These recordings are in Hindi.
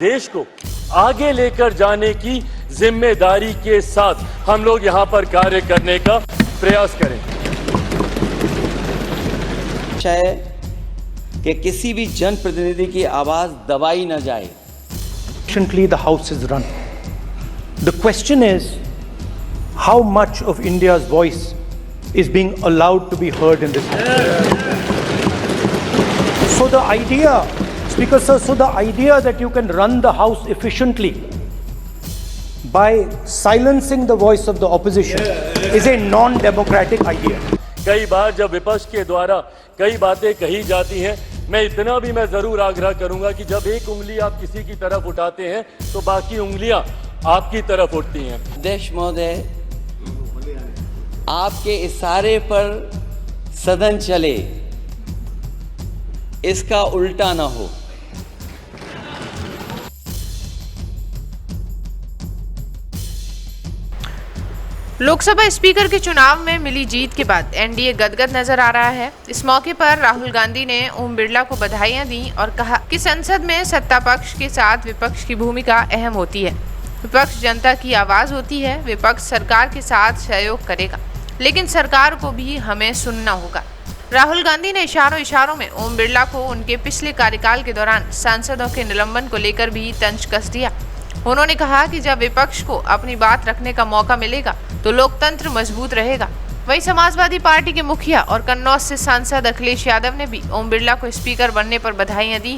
देश को आगे लेकर जाने की जिम्मेदारी के साथ हम लोग यहां पर कार्य करने का प्रयास करें। कि किसी भी जनप्रतिनिधि की आवाज दबाई न जाए। Efficiently the house is run. The question is how much of India's voice is being allowed to be heard in this house. So the idea, Speaker sir, so the idea that you can run the house efficiently by silencing the voice of the opposition is a non-democratic idea. कई बार जब विपक्ष के द्वारा कई बातें कही जाती हैं, मैं इतना भी मैं जरूर आग्रह करूंगा कि जब एक उंगली आप किसी की तरफ उठाते हैं तो बाकी उंगलियां आपकी तरफ उठती हैं। अध्यक्ष महोदय, आपके इशारे पर सदन चले, इसका उल्टा ना हो। लोकसभा स्पीकर के चुनाव में मिली जीत के बाद एनडीए गदगद नजर आ रहा है। इस मौके पर राहुल गांधी ने ओम बिरला को बधाइयां दी और कहा कि संसद में सत्ता पक्ष के साथ विपक्ष की भूमिका अहम होती है। विपक्ष जनता की आवाज होती है। विपक्ष सरकार के साथ सहयोग करेगा, लेकिन सरकार को भी हमें सुनना होगा। राहुल गांधी ने इशारों में ओम बिरला को उनके पिछले कार्यकाल के दौरान सांसदों के निलंबन को लेकर भी तंज कस दिया। उन्होंने कहा कि जब विपक्ष को अपनी बात रखने का मौका मिलेगा तो लोकतंत्र मजबूत रहेगा। वहीं समाजवादी पार्टी के मुखिया और कन्नौज से सांसद अखिलेश यादव ने भी ओम बिरला को स्पीकर बनने पर बधाइयां दी।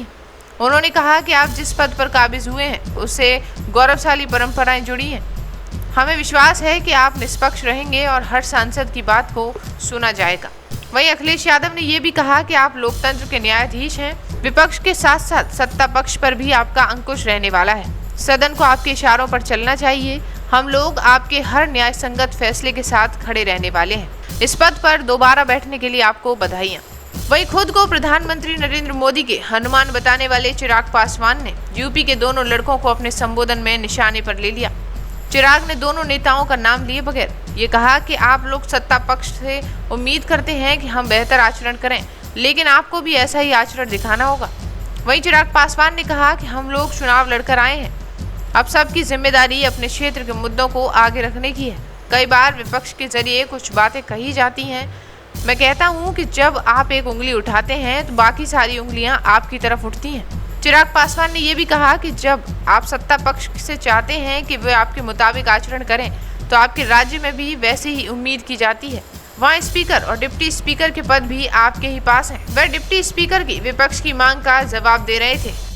उन्होंने कहा कि आप जिस पद पर काबिज हुए हैं उससे गौरवशाली परंपराएं जुड़ी हैं। हमें विश्वास है कि आप निष्पक्ष रहेंगे और हर सांसद की बात को सुना जाएगा। वहीं अखिलेश यादव ने यह भी कहा कि आप लोकतंत्र के न्यायाधीश हैं। विपक्ष के साथ साथ सत्ता पक्ष पर भी आपका अंकुश रहने वाला है। सदन को आपके इशारों पर चलना चाहिए। हम लोग आपके हर न्याय संगत फैसले के साथ खड़े रहने वाले हैं। इस पद पर दोबारा बैठने के लिए आपको बधाइयां। वहीं खुद को प्रधानमंत्री नरेंद्र मोदी के हनुमान बताने वाले चिराग पासवान ने यूपी के दोनों लड़कों को अपने संबोधन में निशाने पर ले लिया। चिराग ने दोनों नेताओं का नाम लिए बगैर ये कहा कि आप लोग सत्ता पक्ष से उम्मीद करते हैं कि हम बेहतर आचरण करें, लेकिन आपको भी ऐसा ही आचरण दिखाना होगा। वहीं चिराग पासवान ने कहा कि हम लोग चुनाव लड़कर आए हैं, अब सबकी जिम्मेदारी अपने क्षेत्र के मुद्दों को आगे रखने की है। कई बार विपक्ष के जरिए कुछ बातें कही जाती हैं। मैं कहता हूं कि जब आप एक उंगली उठाते हैं तो बाकी सारी उंगलियां आपकी तरफ उठती हैं। चिराग पासवान ने यह भी कहा कि जब आप सत्ता पक्ष से चाहते हैं कि वे आपके मुताबिक आचरण करें तो आपके राज्य में भी वैसे ही उम्मीद की जाती है। वहाँ स्पीकर और डिप्टी स्पीकर के पद भी आपके ही पास हैं। वह डिप्टी स्पीकर की विपक्ष की मांग का जवाब दे रहे थे।